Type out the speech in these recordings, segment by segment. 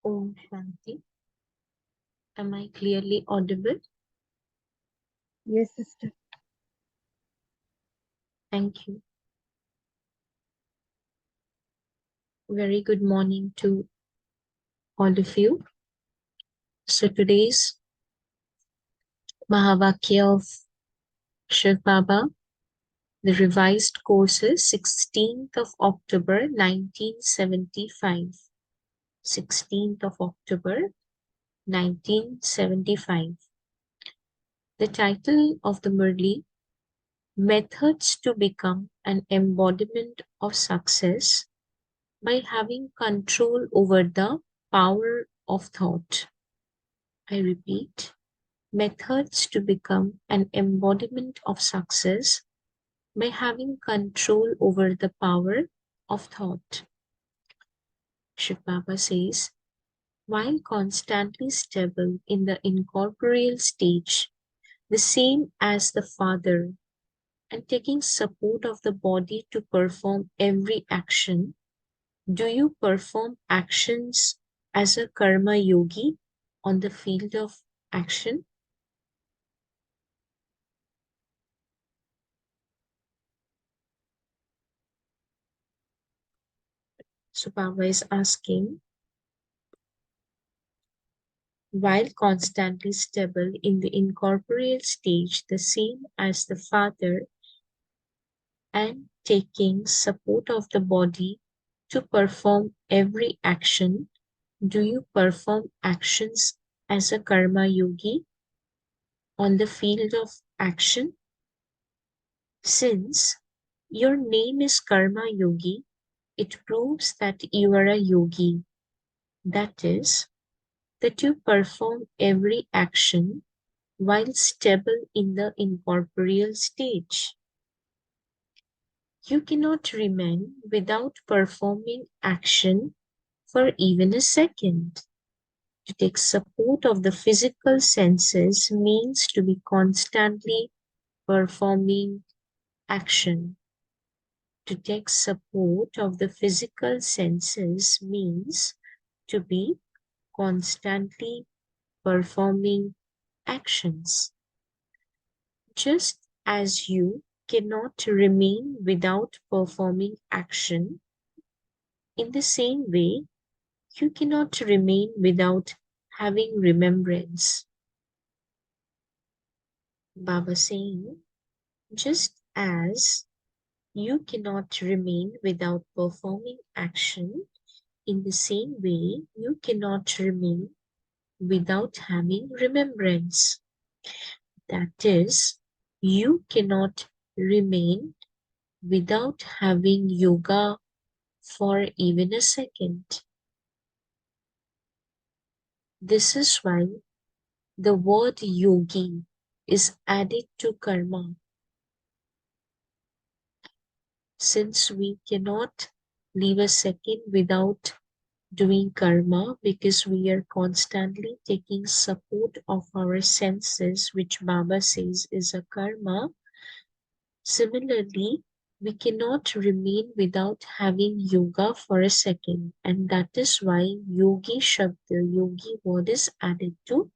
Om Shanti. Am I clearly audible? Yes, sister. Thank you. Very good morning to all of you. So today's Mahavakya of Shiv Baba, the revised course is 16th of October 1975. 16th of October 1975. The title of the Murli, Methods to Become an Embodiment of Success by Having Control over the Power of Thought. I repeat, methods to become an embodiment of success by having control over the power of thought. Shiv Baba says, while constantly stable in the incorporeal stage, the same as the Father, and taking support of the body to perform every action, do you perform actions as a karma yogi on the field of action? So Baba is asking, while constantly stable in the incorporeal stage, the same as the Father, and taking support of the body to perform every action, do you perform actions as a karma yogi on the field of action? Since your name is Karma Yogi, it proves that you are a yogi. That is, that you perform every action while stable in the incorporeal stage. You cannot remain without performing action for even a second. To take support of the physical senses means to be constantly performing action. To take support of the physical senses means to be constantly performing actions. Just as you cannot remain without performing action, in the same way, you cannot remain without having remembrance. Baba saying, just as you cannot remain without performing action, in the same way, you cannot remain without having remembrance. That is, you cannot remain without having yoga for even a second. This is why the word yogi is added to karma. Since we cannot leave a second without doing karma because we are constantly taking support of our senses, which Baba says is a karma. Similarly, we cannot remain without having yoga for a second, and that is why yogi shabda, yogi word is added to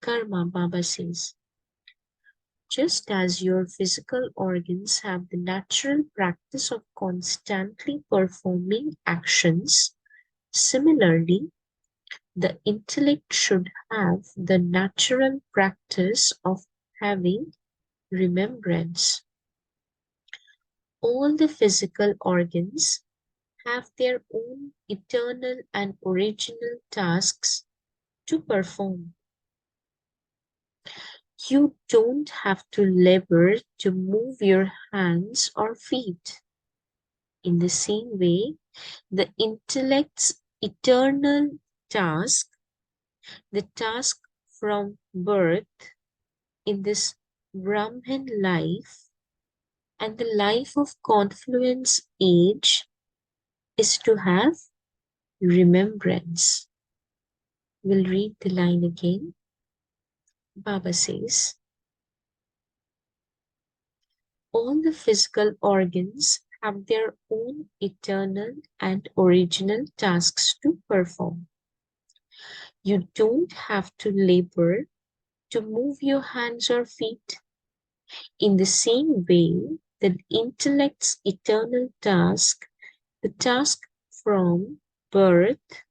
karma, Baba says. Just as your physical organs have the natural practice of constantly performing actions, similarly, the intellect should have the natural practice of having remembrance. All the physical organs have their own eternal and original tasks to perform. You don't have to labor to move your hands or feet. In the same way, the intellect's eternal task, the task from birth in this Brahman life and the life of confluence age, is to have remembrance. We'll read the line again. Baba says, all the physical organs have their own eternal and original tasks to perform. You don't have to labor to move your hands or feet. In the same way that intellect's eternal task, the task from birth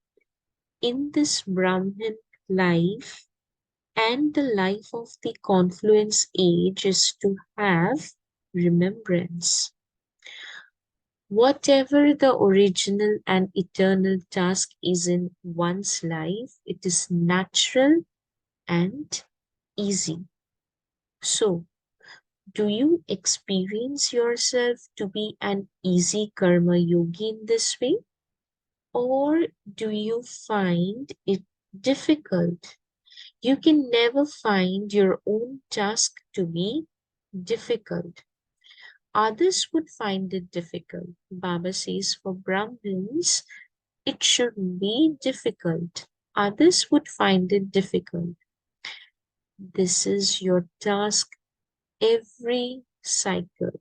in this Brahman life and the life of the confluence age, is to have remembrance. Whatever the original and eternal task is in one's life, it is natural and easy. So, do you experience yourself to be an easy karma yogi in this way? Or do you find it difficult? You can never find your own task to be difficult. Others would find it difficult. Baba says for Brahmins, it should be difficult. Others would find it difficult. This is your task every cycle.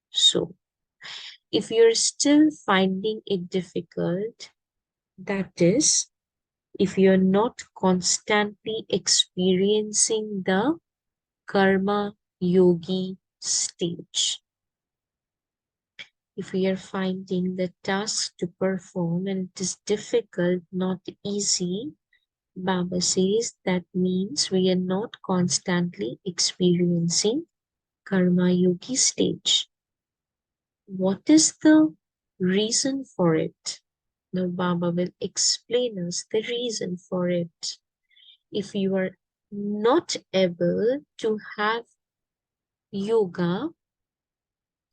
So, if you're still finding it difficult, that is, if you're not constantly experiencing the karma yogi stage, if we are finding the task to perform and it is difficult, not easy, Baba says that means we are not constantly experiencing karma yogi stage. What is the reason for it? Now Baba will explain us the reason for it. If you are not able to have yoga,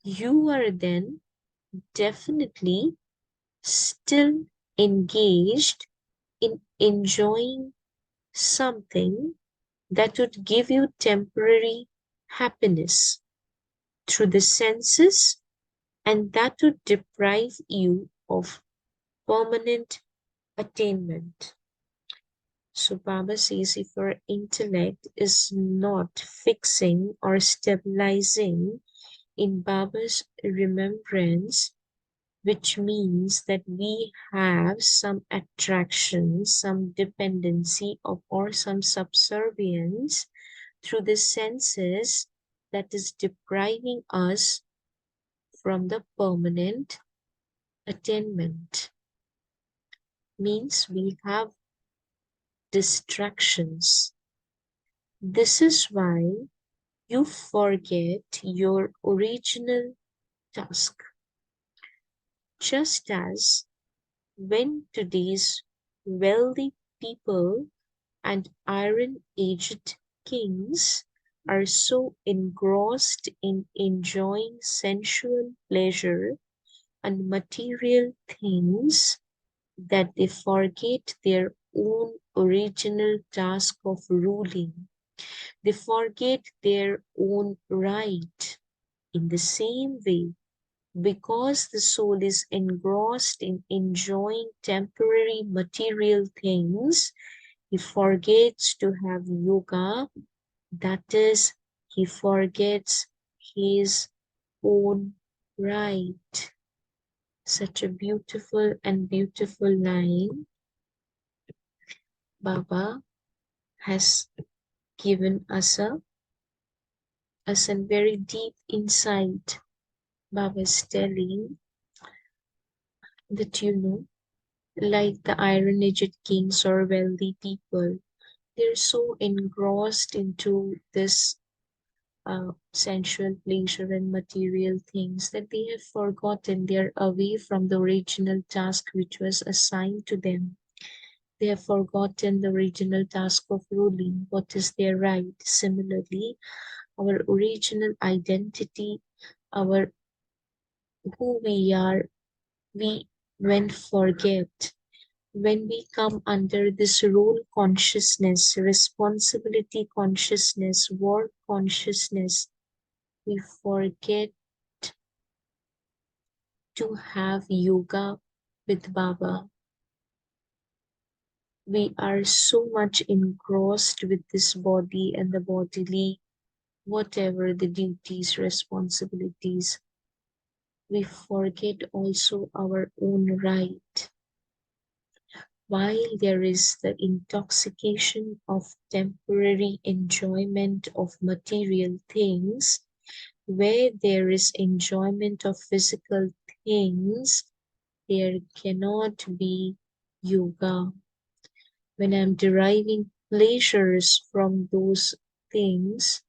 you are then definitely still engaged in enjoying something that would give you temporary happiness through the senses, and that would deprive you of permanent attainment. So Baba says if our intellect is not fixing or stabilizing in Baba's remembrance, which means that we have some attraction, some dependency of, or some subservience through the senses that is depriving us from the permanent attainment. Means we have distractions. This is why you forget your original task. Just as when today's wealthy people and iron-aged kings are so engrossed in enjoying sensual pleasure and material things that they forget their own original task of ruling. They forget their own right. In the same way, because the soul is engrossed in enjoying temporary material things, he forgets to have yoga. That is, he forgets his own right. Such a beautiful line Baba has given us a very deep insight. Baba is telling that like the iron-aged kings or wealthy people, they're so engrossed into this sensual pleasure and material things that they have forgotten, they're away from the original task which was assigned to them. They have forgotten the original task of ruling, what is their right. Similarly, our original identity, our who we are, we when forget, when we come under this role consciousness, responsibility consciousness, work consciousness, we forget to have yoga with Baba. We are so much engrossed with this body and the bodily, whatever the duties, responsibilities, we forget also our own right. While there is the intoxication of temporary enjoyment of material things, where there is enjoyment of physical things, there cannot be yoga. When I'm deriving pleasures from those things,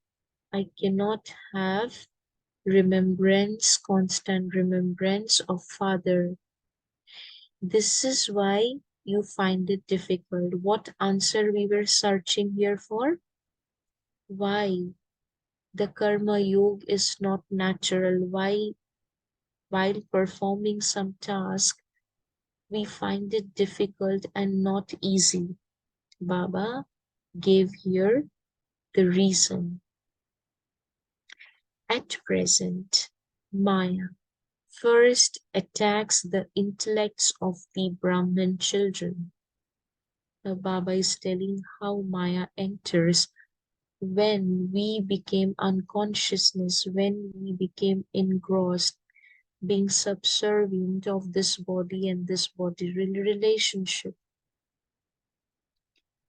I cannot have remembrance, constant remembrance of Father. This is why you find it difficult. What answer we were searching here for? Why the karma yoga is not natural? Why, while performing some task, we find it difficult and not easy? Baba gave here the reason. At present, Maya first attacks the intellects of the Brahmin children. The Baba is telling how Maya enters when we became unconsciousness, when we became engrossed, being subservient of this body and this body relationship.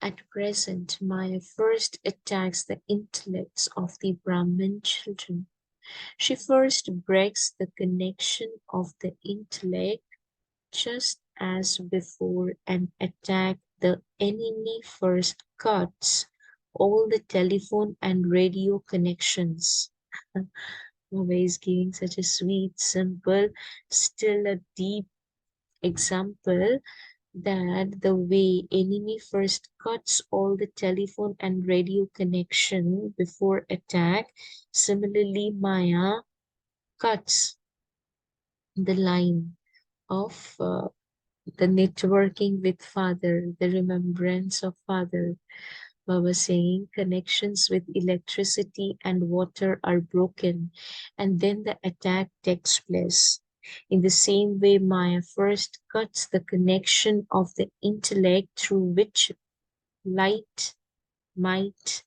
At present, Maya first attacks the intellects of the Brahmin children. She first breaks the connection of the intellect just as before an attack. The enemy first cuts all the telephone and radio connections. Baba is giving such a sweet, simple, still a deep example that the way enemy first cuts all the telephone and radio connection before attack, similarly Maya cuts the line of the networking with Father, the remembrance of Father. Baba saying connections with electricity and water are broken, and then the attack takes place. In the same way, Maya first cuts the connection of the intellect through which light, might,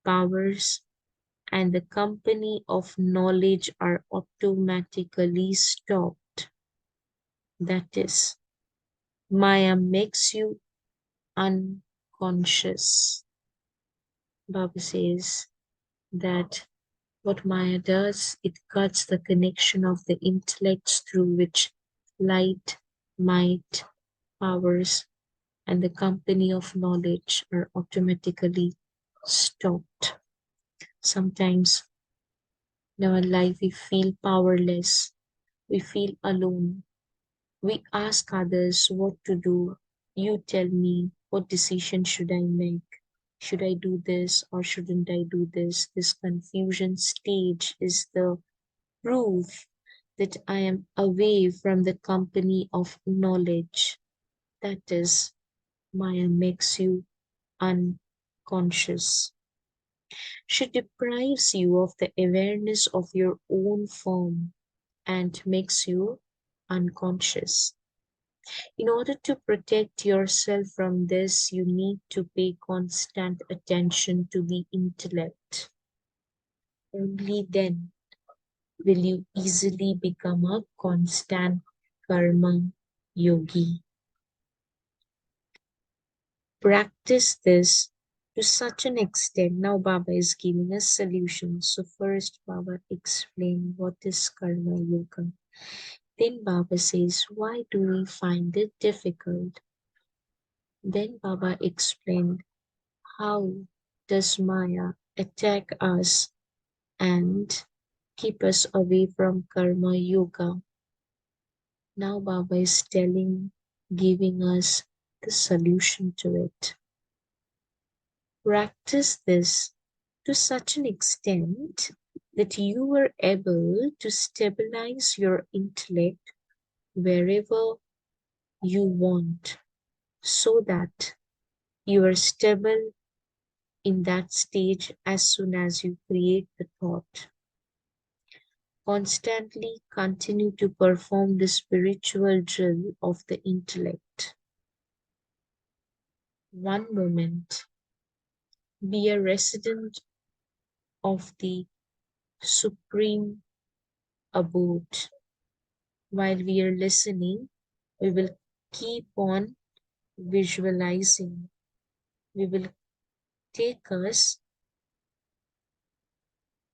powers, and the company of knowledge are automatically stopped. That is, Maya makes you unconscious. Baba says that what Maya does, it cuts the connection of the intellects through which light, might, powers, and the company of knowledge are automatically stopped. Sometimes in our life we feel powerless, we feel alone. We ask others what to do. You tell me, what decision should I make? Should I do this or shouldn't I do this? This confusion stage is the proof that I am away from the company of knowledge. That is, Maya makes you unconscious. She deprives you of the awareness of your own form and makes you unconscious. In order to protect yourself from this, you need to pay constant attention to the intellect. Only then will you easily become a constant karma yogi. Practice this to such an extent. Now Baba is giving us solutions. So first Baba explain what is karma yoga. Then Baba says, why do we find it difficult? Then Baba explained how does Maya attack us and keep us away from karma yoga. Now Baba is giving us the solution to it. Practice this to such an extent that you are able to stabilize your intellect wherever you want, so that you are stable in that stage as soon as you create the thought. Constantly continue to perform the spiritual drill of the intellect. One moment, be a resident of the supreme abode. While we are listening, we will keep on visualizing. We will take us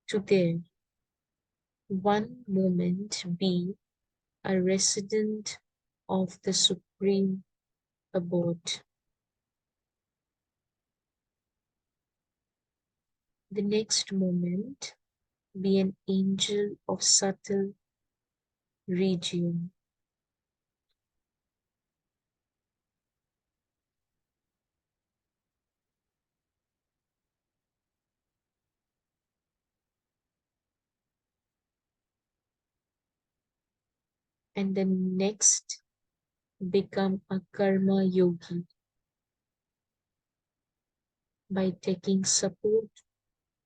to there. One moment be a resident of the supreme abode. The next moment be an angel of subtle region. And the next become a karma yogi by taking support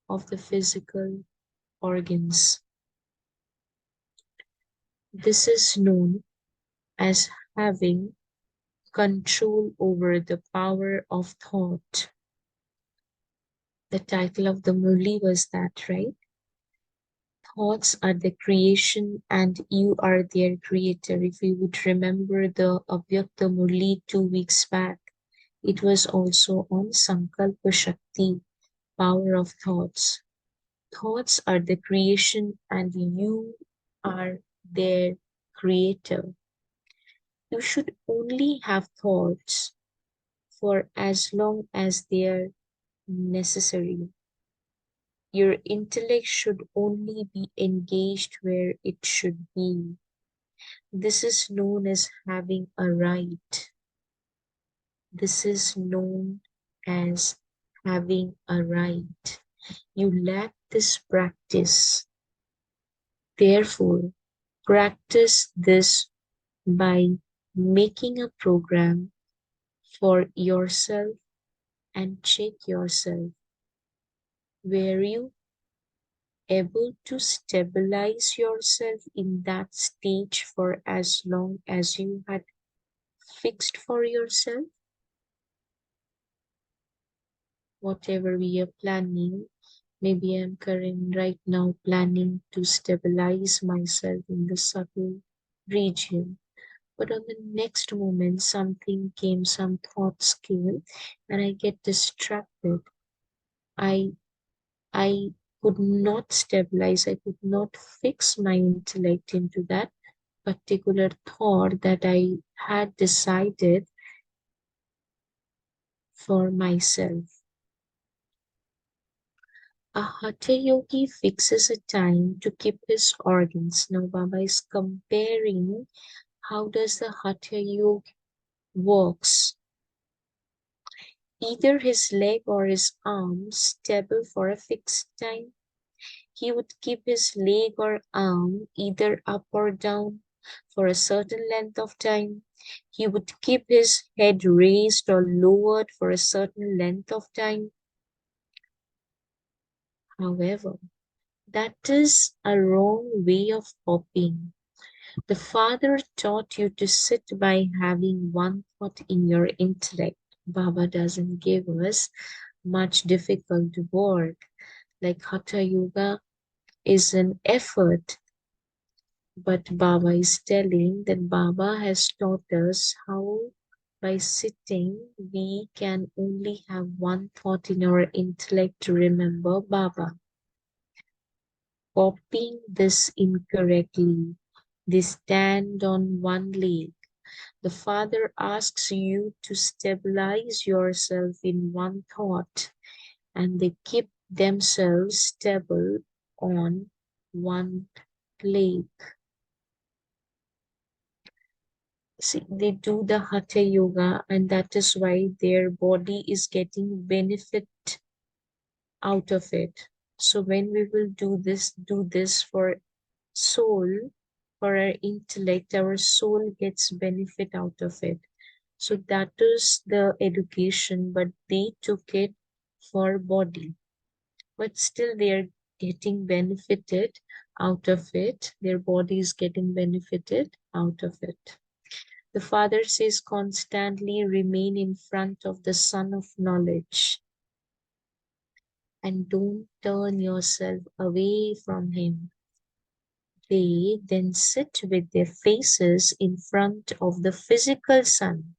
of the physical organs. This is known as having control over the power of thought. The title of the Murli was that, right? Thoughts are the creation and you are their creator. If you would remember the Avyakta Murli 2 weeks back, it was also on Sankalpa Shakti, power of thoughts. Thoughts are the creation and you are their creator. You should only have thoughts for as long as they are necessary. Your intellect should only be engaged where it should be. This is known as having a right. This is known as having a right. You lack this practice. Therefore, practice this by making a program for yourself and check yourself. Were you able to stabilize yourself in that stage for as long as you had fixed for yourself? Whatever we are planning, maybe I'm current right now planning to stabilize myself in the subtle region. But on the next moment, something came, some thoughts came, and I get distracted. I I could not stabilize, I could not fix my intellect into that particular thought that I had decided for myself. A Hatha yogi fixes a time to keep his organs. Now Baba is comparing how does the Hatha yoga works. Either his leg or his arm stable for a fixed time. He would keep his leg or arm either up or down for a certain length of time. He would keep his head raised or lowered for a certain length of time. However, that is a wrong way of copying. The Father taught you to sit by having one thought in your intellect. Baba doesn't give us much difficult work. Like Hatha Yoga is an effort, but Baba is telling that Baba has taught us how by sitting we can only have one thought in our intellect to remember Baba. Copying this incorrectly, they stand on one leg. The Father asks you to stabilize yourself in one thought, and they keep themselves stable on one leg. See, they do the Hatha Yoga, and that is why their body is getting benefit out of it. So when we will do this for soul, for our intellect, our soul gets benefit out of it. So that is the education, but they took it for body. But still they are getting benefited out of it. Their body is getting benefited out of it. The Father says constantly remain in front of the Sun of Knowledge and don't turn yourself away from Him. They then sit with their faces in front of the physical sun.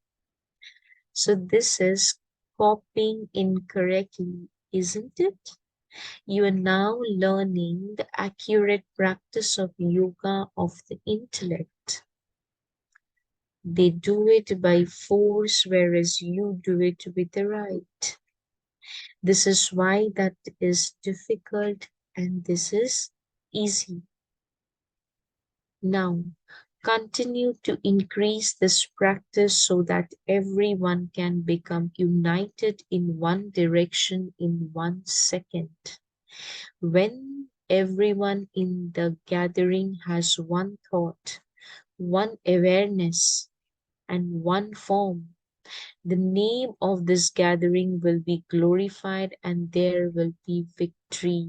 So this is copying incorrectly, isn't it? You are now learning the accurate practice of yoga of the intellect. They do it by force, whereas you do it with the right. This is why that is difficult and this is easy. Now, continue to increase this practice so that everyone can become united in one direction in 1 second. When everyone in the gathering has one thought, one awareness, and one form, the name of this gathering will be glorified and there will be victory.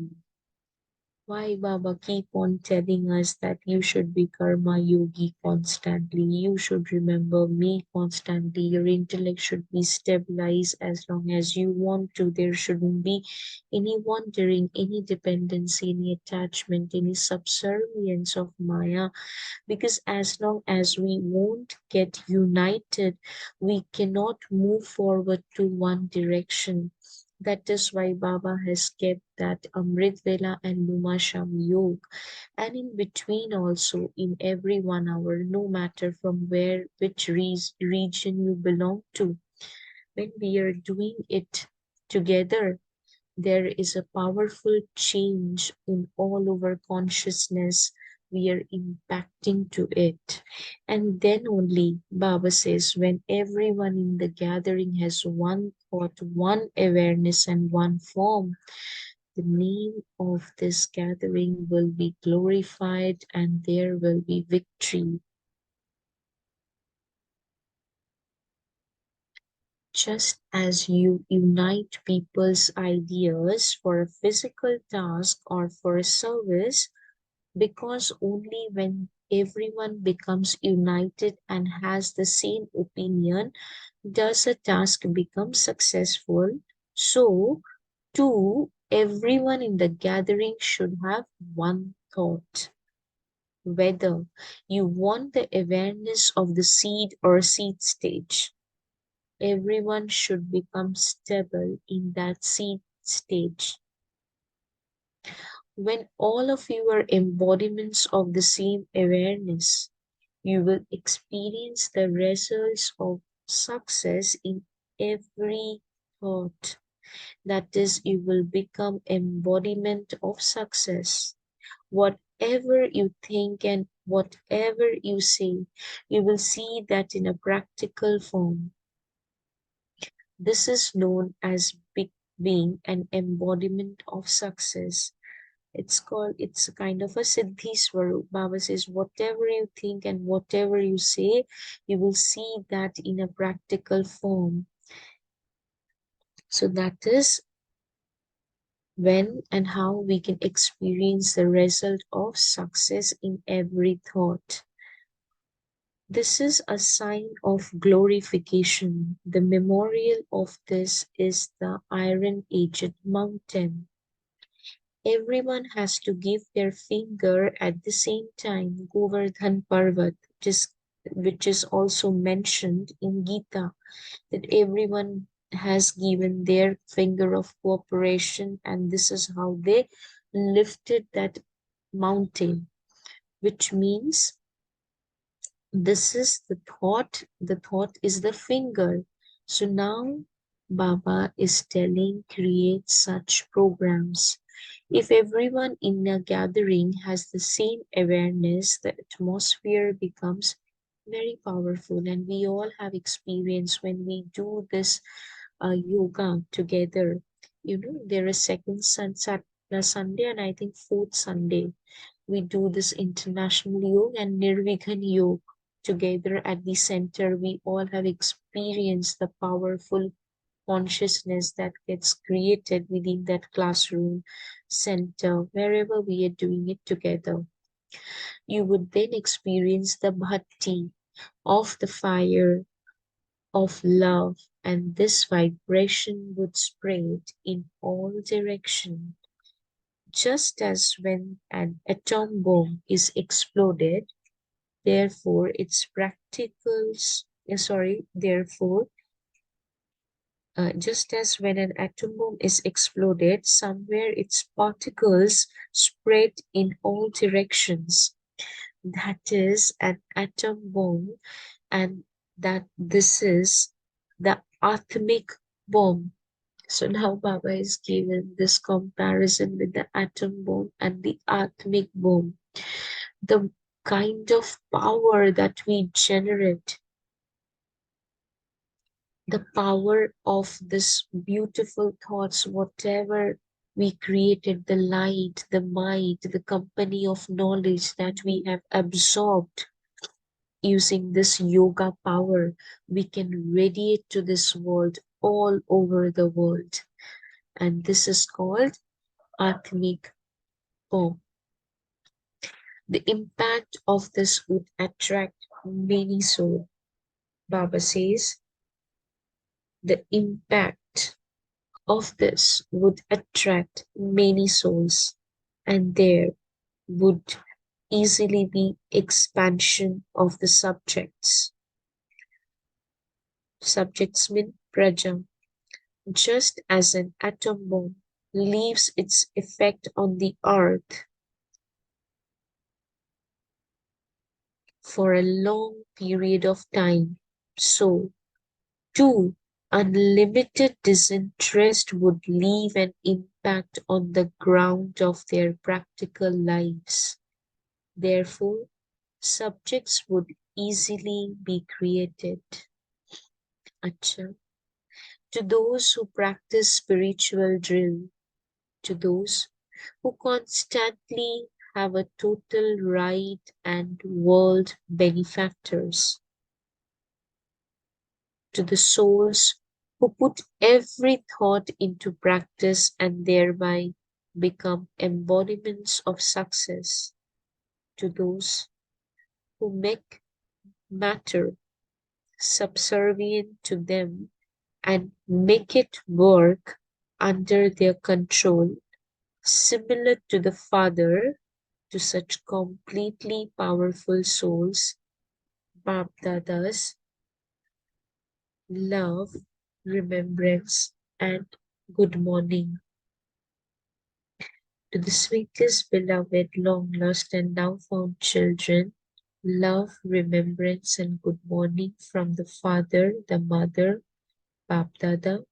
Why Baba keep on telling us that you should be karma yogi constantly? You should remember me constantly. Your intellect should be stabilized as long as you want to. There shouldn't be any wandering, any dependency, any attachment, any subservience of Maya. Because as long as we won't get united, we cannot move forward to one direction. That is why Baba has kept that Amrit Vela and Luma Sham Yog. And in between also, in every 1 hour, no matter from where, which region you belong to, when we are doing it together, there is a powerful change in all our consciousness. We are impacting to it. And then only Baba says, when everyone in the gathering has one thought, one awareness, and one form, the name of this gathering will be glorified and there will be victory. Just as you unite people's ideas for a physical task or for a service, because only when everyone becomes united and has the same opinion does a task become successful. So, too, everyone in the gathering should have one thought. Whether you want the awareness of the seed or seed stage, everyone should become stable in that seed stage. When all of you are embodiments of the same awareness, you will experience the results of success in every thought. That is, you will become embodiment of success. Whatever you think and whatever you say, you will see that in a practical form. This is known as being an embodiment of success. It's a kind of a Siddhi Swarup. Baba says, whatever you think and whatever you say, you will see that in a practical form. So that is when and how we can experience the result of success in every thought. This is a sign of glorification. The memorial of this is the iron-aged mountain. Everyone has to give their finger at the same time. Govardhan Parvat, which is also mentioned in Gita, that everyone has given their finger of cooperation, and this is how they lifted that mountain, which means this is the thought is the finger. So now Baba is telling, create such programs. If everyone in a gathering has the same awareness, the atmosphere becomes very powerful. And we all have experience when we do this yoga together. You know, there is second Sunday and I think fourth Sunday. We do this international yoga and Nirvighn yoga together at the center. We all have experienced the powerful consciousness that gets created within that classroom center, wherever we are doing it together. You would then experience the bhakti of the fire of love, and this vibration would spread in all directions. Just as when an atom bomb is exploded, therefore its therefore Just as when an atom bomb is exploded, somewhere its particles spread in all directions. That is an atom bomb, and that this is the atomic bomb. So now Baba is given this comparison with the atom bomb and the atomic bomb. The kind of power that we generate, the power of this beautiful thoughts, whatever we created, the light, the might, the company of knowledge that we have absorbed using this yoga power, we can radiate to this world all over the world. And this is called Atmic Om. The impact of this would attract many souls. Baba says the impact of this would attract many souls, and there would easily be expansion of the subjects. Subjects mean praja. Just as an atom bomb leaves its effect on the earth for a long period of time, so too unlimited disinterest would leave an impact on the ground of their practical lives. Therefore, subjects would easily be created. Acha. To those who practice spiritual drill, to those who constantly have a total right and world benefactors, to the souls who put every thought into practice and thereby become embodiments of success, to those who make matter subservient to them and make it work under their control, similar to the Father, to such completely powerful souls, Bapdadas, love, remembrance, and good morning. To the sweetest, beloved, long lost, and now found children, love, remembrance, and good morning from the Father, the Mother, Bapdada.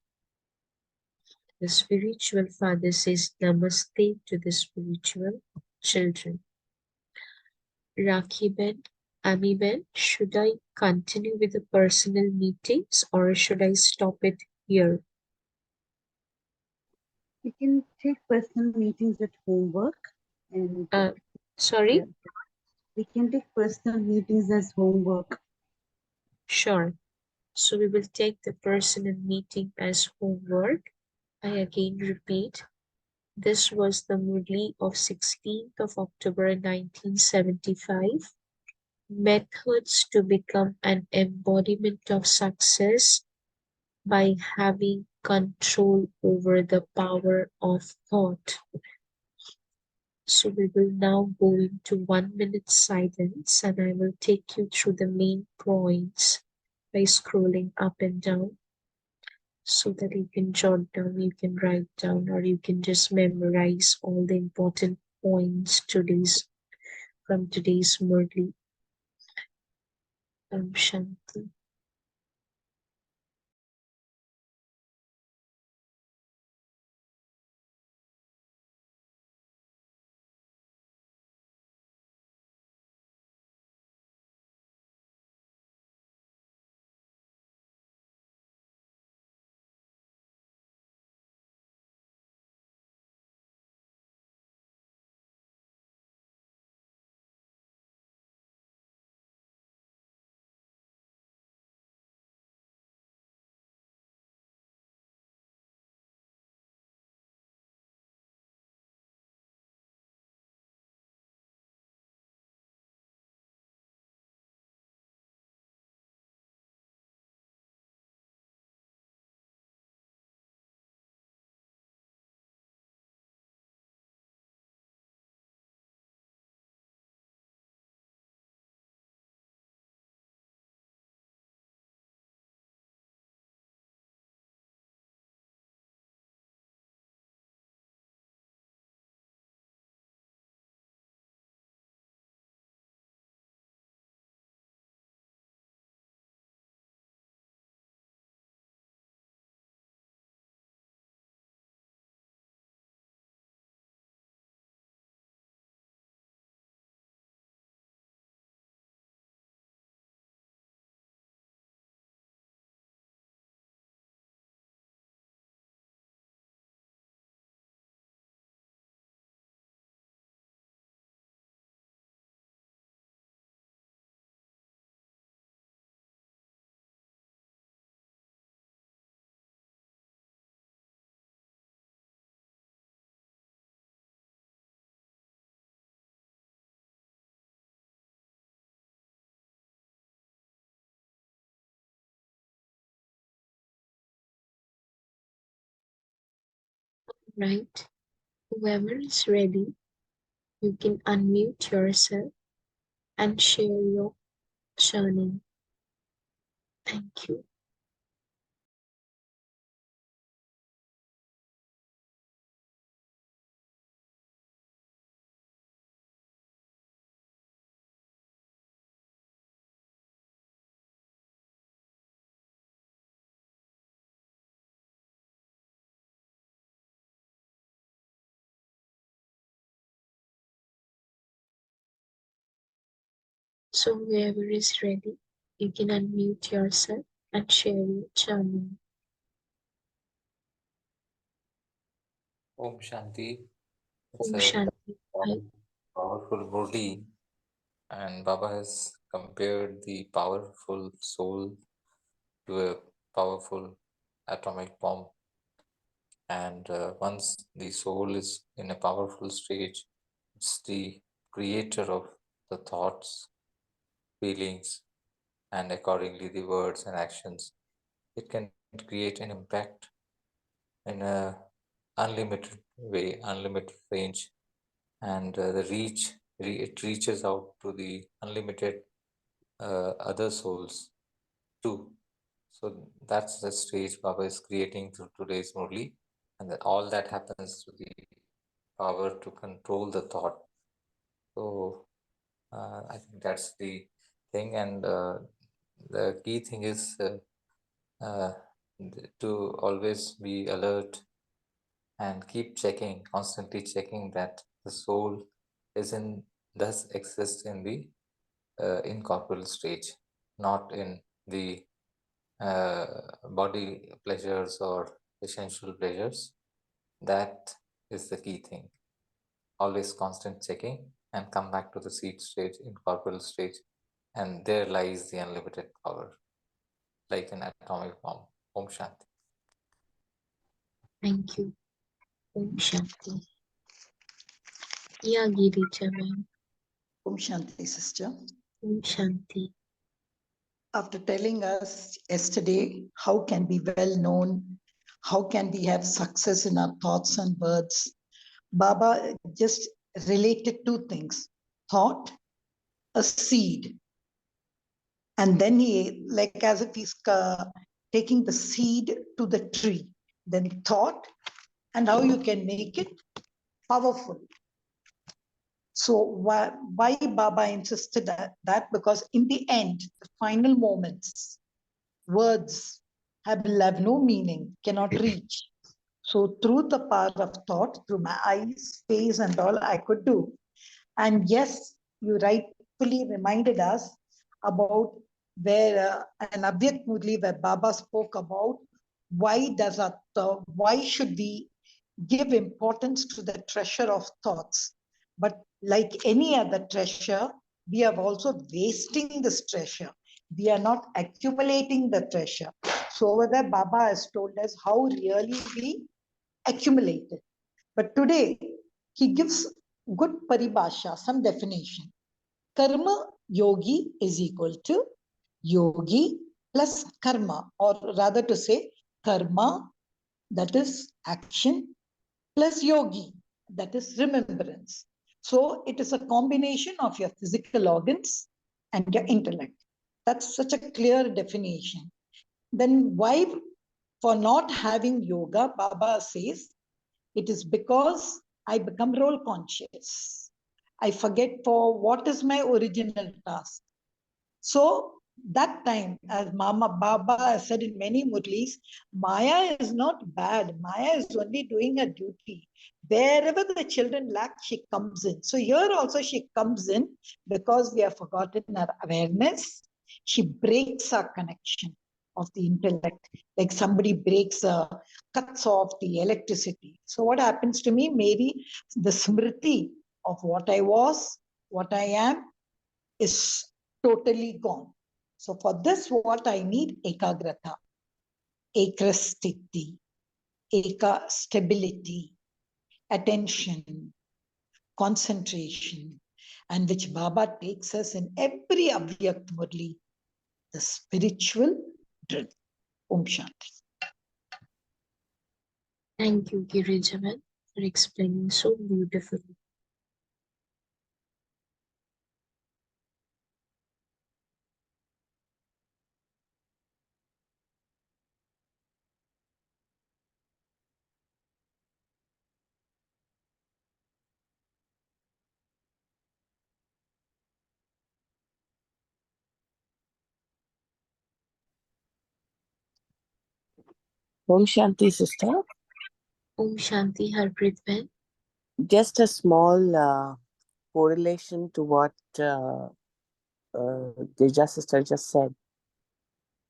The spiritual father says namaste to the spiritual children. Rakhi Ben, Ami Ben, should I continue with the personal meetings or should I stop it here? We can take personal meetings at homework, and Sorry? we can take personal meetings as homework. Sure. So we will take the personal meeting as homework. I again repeat, this was the Murli of 16th of October 1975. Methods to become an embodiment of success by having control over the power of thought. So we will now go into 1 minute silence and I will take you through the main points by scrolling up and down so that you can jot down, you can write down, or you can just memorize all the important points from today's Murli. Om Shanti. right? Whoever is ready, you can unmute yourself and share your churning. Thank you. So whoever is ready, you can unmute yourself and share your churning. Om Shanti. It's Om a Shanti. powerful Murli, and Baba has compared the powerful soul to a powerful atomic bomb. And once the soul is in a powerful stage, it's the creator of the thoughts, feelings, and accordingly the words and actions. It can create an impact in a unlimited way, unlimited range, and it reaches out to the unlimited other souls too. So that's the stage Baba is creating through today's Murli, and that all that happens to the power to control the thought. So I think that's the thing, and the key thing is uh, to always be alert and keep checking, constantly checking that the soul does exist in the incorporeal stage, not in the body pleasures or essential pleasures. That is the key thing. Always constant checking and come back to the seed stage, incorporeal stage, and there lies the unlimited power, like an atomic bomb. Om Shanti. Thank you. Om Shanti. Yeah, Girija ma'am. Om Shanti, sister. Om Shanti. After telling us yesterday how can be well known, how can we have success in our thoughts and words, Baba just related two things: thought, a seed, and then he, like as if he's taking the seed to the tree, then thought, and how you can make it powerful. So why Baba insisted that? Because in the end, the final moments, words will have no meaning, cannot reach. So through the power of thought, through my eyes, face, and all I could do. And yes, you rightfully reminded us about where an Abhyakt Murli, where Baba spoke about why should we give importance to the treasure of thoughts. But like any other treasure, we are also wasting this treasure. We are not accumulating the treasure. So over there, Baba has told us how really we accumulate it. But today, he gives good paribhasha, some definition. Karma yogi is equal to yogi plus karma, or rather to say, karma, that is action, plus yogi, that is remembrance. So it is a combination of your physical organs and your intellect. That's such a clear definition. Then why, for not having yoga, Baba says, it is because I become role conscious. I forget for what is my original task. So that time, as Mama Baba has said in many murlis, Maya is not bad. Maya is only doing her duty. Wherever the children lack, she comes in. So here also she comes in because we have forgotten our awareness. She breaks our connection of the intellect, like somebody cuts off the electricity. So what happens to me? Maybe the smriti of what I was, what I am, is totally gone. So for this, what I need? Ekagrata, ekrastiti, eka stability, attention, concentration, and which Baba takes us in every Abhyakt Murli, the spiritual drill. Om Shanti. Thank you, Girija ma'am. for explaining so beautifully. Om Shanti, sister. Om Shanti, Harpreet Ben. Just a small correlation to what Deja sister just said.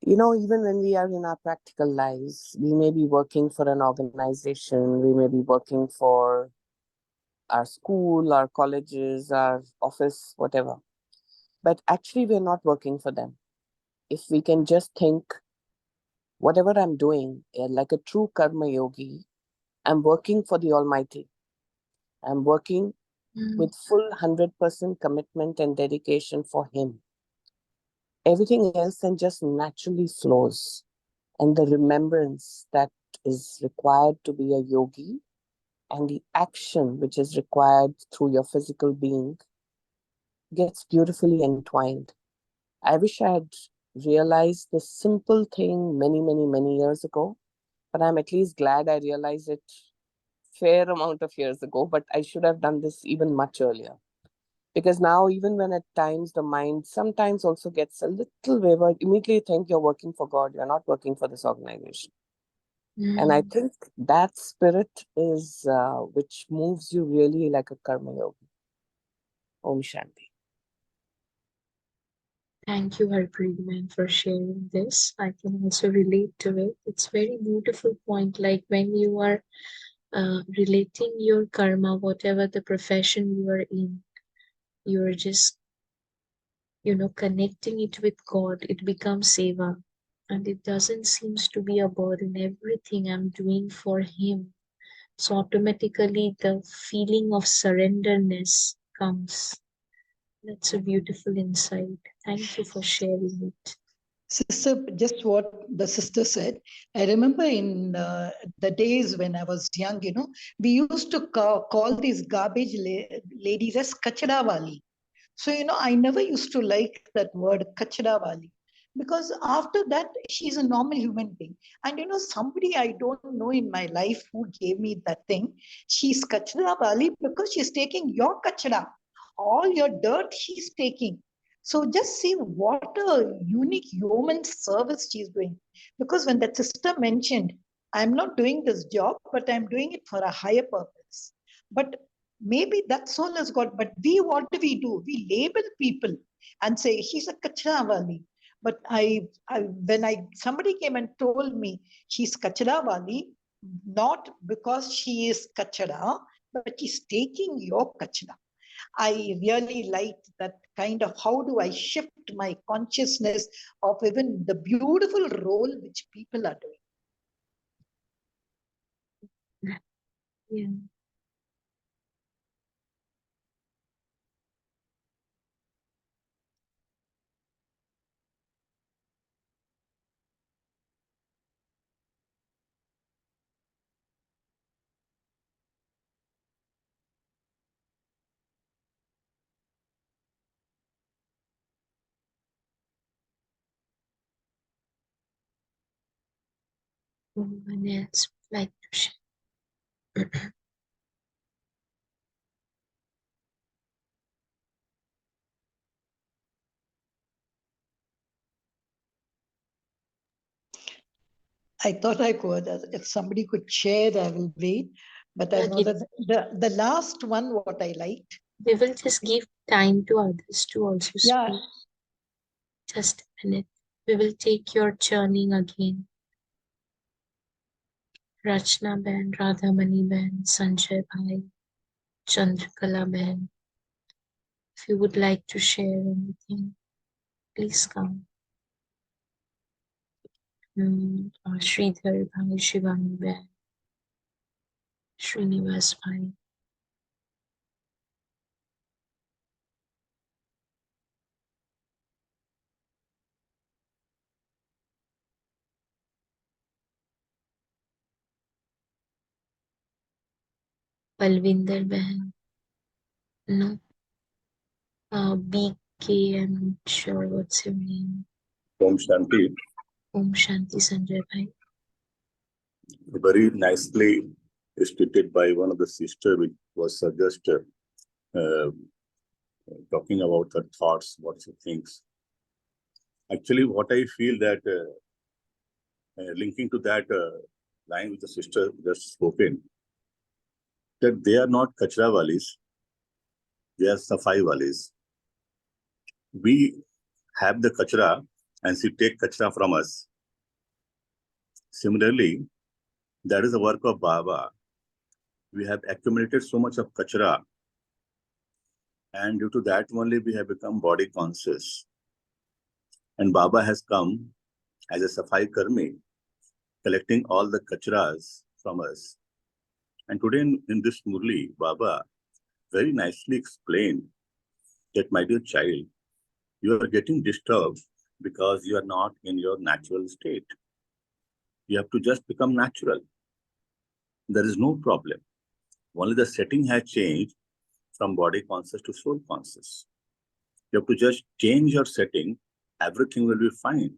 You know, even when we are in our practical lives, we may be working for an organization, we may be working for our school, our colleges, our office, whatever. But actually, we're not working for them. If we can just think, whatever I'm doing, like a true karma yogi, I'm working for the Almighty. I'm working with full 100% commitment and dedication for Him. Everything else then just naturally flows. And the remembrance that is required to be a yogi and the action which is required through your physical being gets beautifully entwined. I wish I had realized this simple thing many, many, many years ago, but I'm at least glad I realized it fair amount of years ago, but I should have done this even much earlier. Because now, even when at times the mind sometimes also gets a little wavered, immediately think you're working for God, you're not working for this organization. And I think that spirit is which moves you really like a karma yogi. Om Shanti. Thank you, Harpreet Ben, for sharing this. I can also relate to it. It's very beautiful point. Like when you are relating your karma, whatever the profession you are in, you're just, connecting it with God. It becomes seva, and it doesn't seems to be a burden. Everything I'm doing for Him. So automatically the feeling of surrenderness comes. That's a beautiful insight. Thank you for sharing it. Sister, just what the sister said. I remember in the days when I was young, we used to call these garbage ladies as kachadawali. So, I never used to like that word kachadawali because after that, she's a normal human being. And, somebody I don't know in my life who gave me that thing, she's kachadawali because she's taking your kachada, all your dirt she's taking. So just see what a unique human service she's doing. Because when that sister mentioned, I'm not doing this job, but I'm doing it for a higher purpose. But maybe that's all has got. But what do? We label people and say she's a kachra. But when somebody came and told me she's kachra, not because she is kachra, but she's taking your kachra. I really liked that kind of how do I shift my consciousness of even the beautiful role which people are doing. Yeah. Anyone else would like to share? I thought I could. If somebody could share, I will wait. But I Yeah, know that the last one, what I liked. we will just give time to others to also speak. Yeah. Just a minute. We will take your churning again. Rachna Ben, Radhamani Ben, Sanjay Bhai, Chandrakala Ben. If you would like to share anything, please come. Sridhar Bhai, Shivani Ben, Srinivas Bhai. Palvinder Behan. No. BK, I'm not sure what's your name. Om Shanti. Om Shanti Sanjay Bhai. Very nicely stated by one of the sisters, which was just talking about her thoughts, what she thinks. Actually, what I feel that linking to that line with the sister just spoken, that they are not kachra walis, they are safai walis. We have the kachra and she take kachra from us. Similarly, that is the work of Baba. We have accumulated so much of kachra, and due to that only we have become body conscious. And Baba has come as a Safai Karmi, collecting all the kachras from us. And today in this Murli, Baba very nicely explained that, my dear child, you are getting disturbed because you are not in your natural state. You have to just become natural. There is no problem. Only the setting has changed from body conscious to soul conscious. You have to just change your setting, everything will be fine.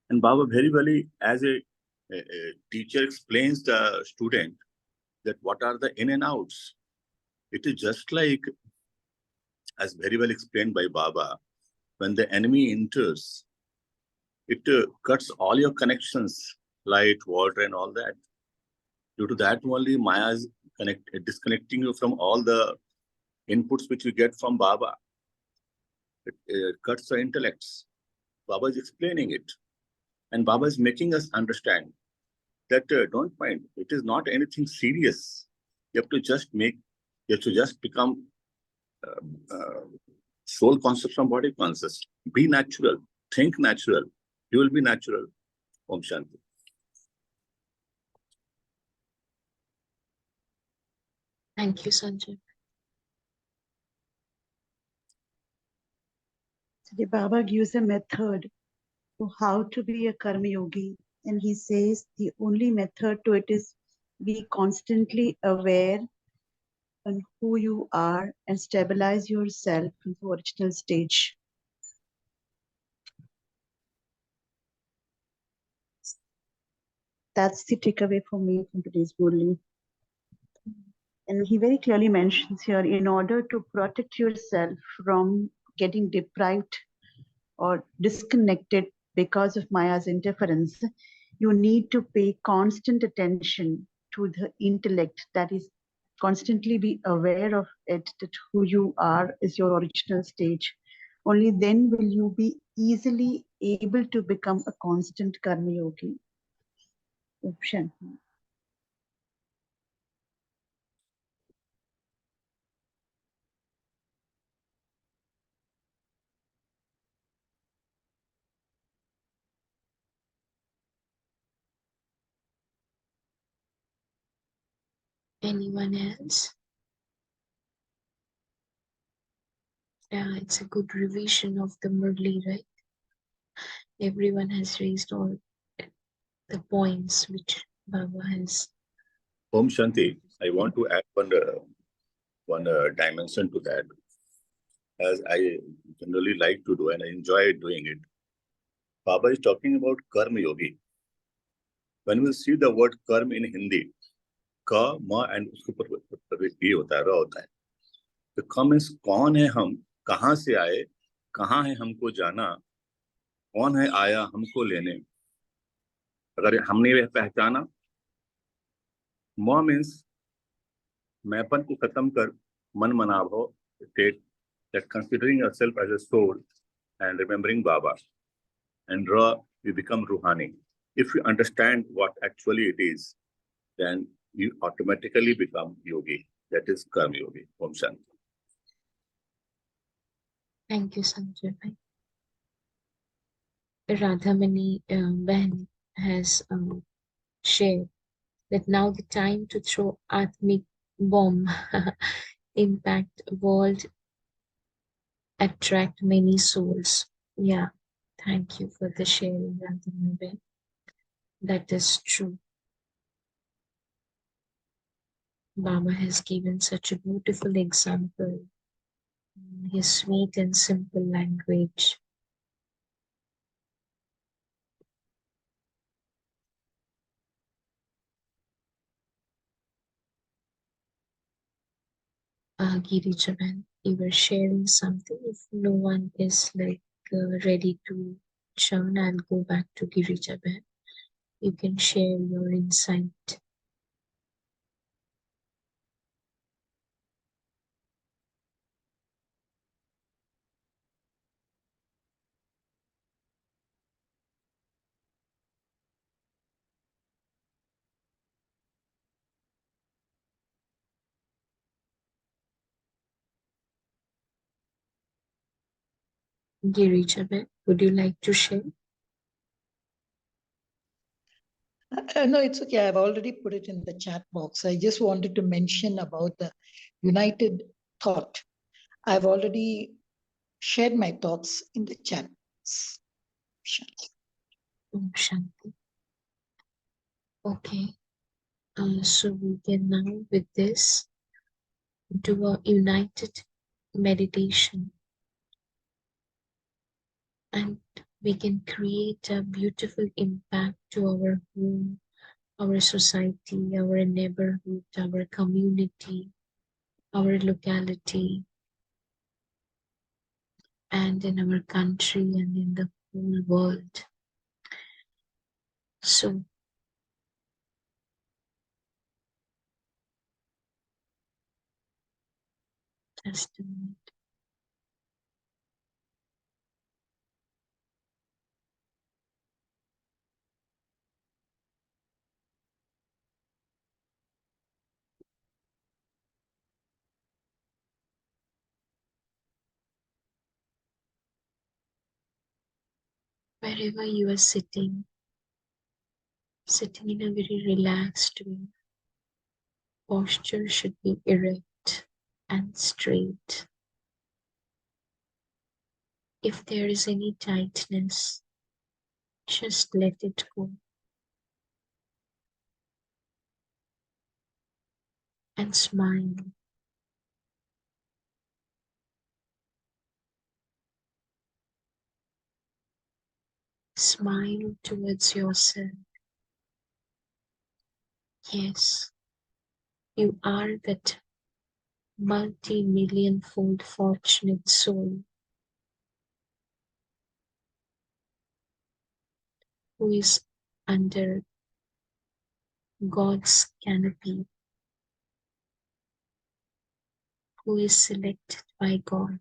And Baba very well, as a teacher, explains the student that what are the in and outs. It is just like, as very well explained by Baba, when the enemy enters, it cuts all your connections, light, water, and all that. Due to that only, Maya is disconnecting you from all the inputs which you get from Baba. It cuts the intellects. Baba is explaining it. And Baba is making us understand that don't mind, it is not anything serious. You have to just become soul conscious from body conscious. Be natural, think natural. You will be natural. Om Shanti. Thank you, Sanjay. So the Baba gives a method to how to be a karma yogi. And he says the only method to it is be constantly aware on who you are and stabilize yourself in the original stage. That's the takeaway for me from today's Murli. And he very clearly mentions here, in order to protect yourself from getting deprived or disconnected because of Maya's interference, you need to pay constant attention to the intellect, that is, constantly be aware of it, that who you are is your original stage. Only then will you be easily able to become a constant karma yogi. Option. Anyone else? Yeah, it's a good revision of the Murli, right? Everyone has raised all the points which Baba has. Om Shanti. I want to add one dimension to that, as I generally like to do and I enjoy doing it. Baba is talking about karma yogi. When we see the word karma in Hindi, ka, ma, and उसके ऊपर भी होता है, ra होता है. The ka means कौन है हम, कहाँ से आए, कहाँ है हमको जाना, कौन है आया हमको लेने. अगर हमने यह पहचाना, ma means मैंपन को खत्म कर मन मना भाव, state that considering yourself as a soul and remembering Baba. And Ra, you become Ruhani. If you understand what actually it is, then you automatically become yogi. That is Karma Yogi. Om Shanti. Thank you, Sanjay Bhai. Radhamani Behan has shared that now the time to throw Atmic bomb, impact world, attract many souls. Yeah, thank you for the sharing, Radhamani Behan. That is true. Baba has given such a beautiful example in his sweet and simple language. Girijaman, you were sharing something. If no one is ready to churn, I'll go back to Girijaman. You can share your insight. Girijaman, would you like to share? No, it's okay. I've already put it in the chat box. I just wanted to mention about the united thought. I've already shared my thoughts in the chat. Om Shanti. Okay. So we can now with this do a united meditation, and we can create a beautiful impact to our home, our society, our neighborhood, our community, our locality, and in our country and in the whole world. So just a minute. Wherever you are sitting in a very relaxed way. Posture should be erect and straight. If there is any tightness, just let it go and smile. Smile towards yourself. Yes, you are that multi-million-fold fortunate soul who is under God's canopy, who is selected by God.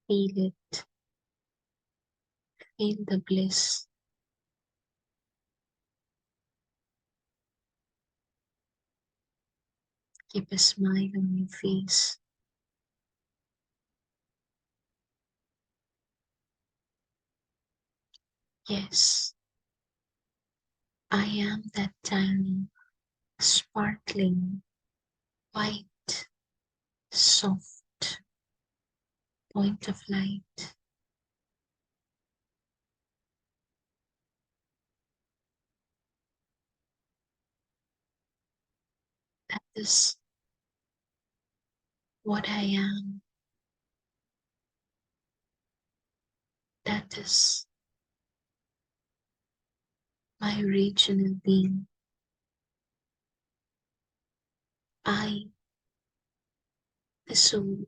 Feel it. Feel the bliss. Keep a smile on your face. Yes, I am that tiny, sparkling, white, soft point of light. That is what I am. That is my original being. I, the soul,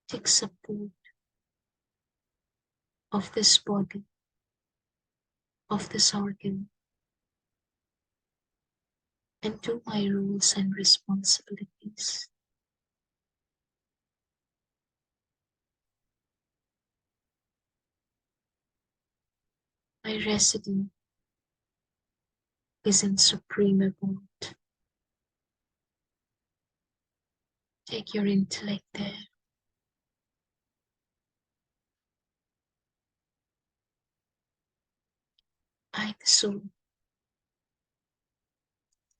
take support of this body, of this organ, and do my roles and responsibilities. My resident is in supreme abode. Take your intellect there. I, the soul,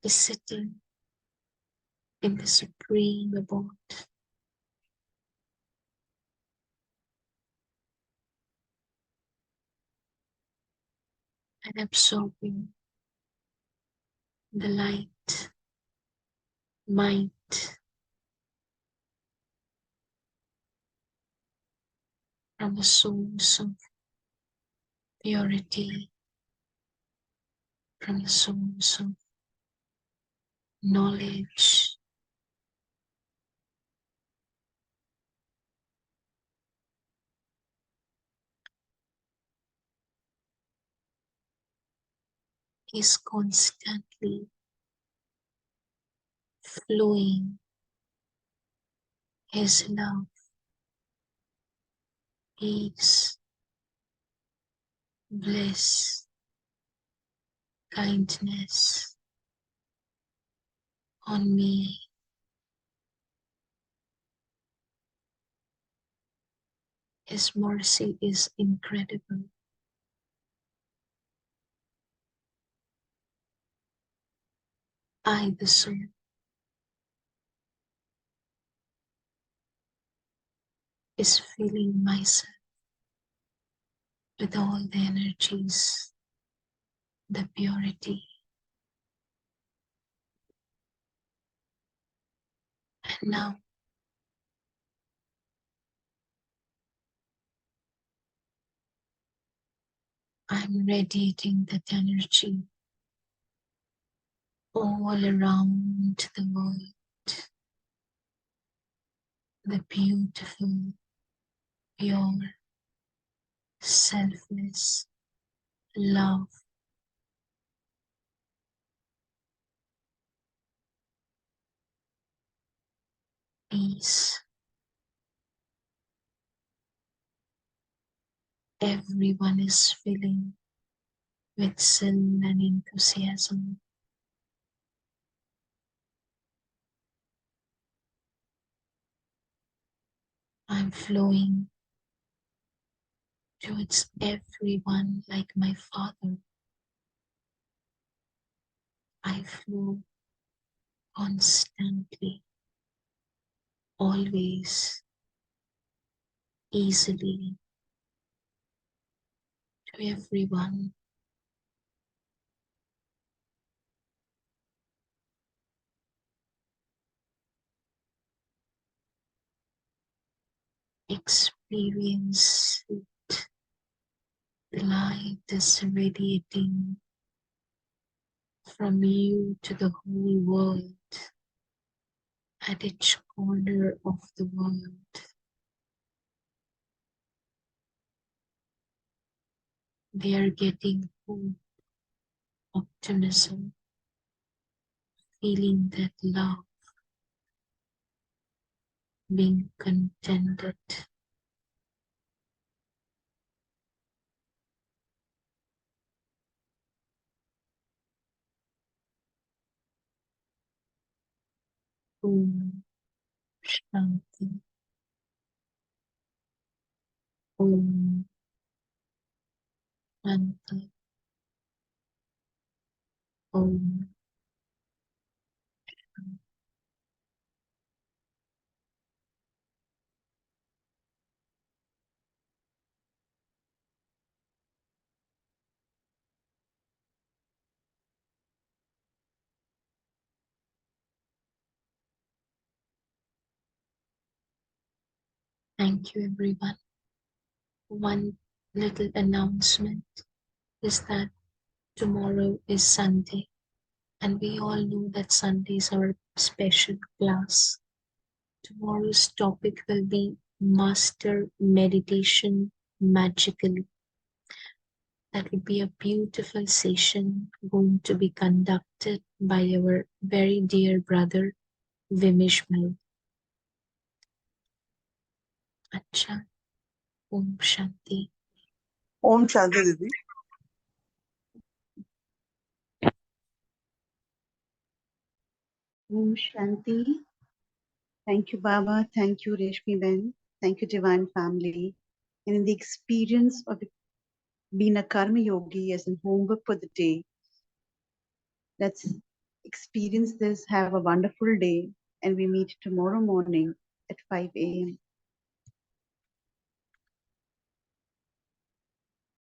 is sitting in the supreme abode. and absorbing the light, might from the source of purity, from the source of knowledge, is constantly flowing His love, peace, bliss, kindness on me. His mercy is incredible. I, the soul, is filling myself with all the energies, the purity. And now I'm radiating that energy all around the world, the beautiful, pure, selfless love, peace. Everyone is filling with zeal and enthusiasm. I'm flowing towards everyone like my father. I flow constantly, always, easily to everyone. Experience it. The light is radiating from you to the whole world, at each corner of the world. They are getting hope, optimism, feeling that love, being contented. Om Shanti. Om Shanti. Om. Thank you, everyone. One little announcement is that tomorrow is Sunday, and we all know that Sundays are a special class. Tomorrow's topic will be Master Meditation Magically. That would be a beautiful session going to be conducted by our very dear brother Vimish Bhai. Acha. Om Shanti. Om Shanti Didi. Om Shanti. Thank you, Baba. Thank you, Reshmi Ben. Thank you, Divine Family. And in the experience of being a Karma Yogi as in homework for the day, let's experience this, have a wonderful day, and we meet tomorrow morning at 5 a.m.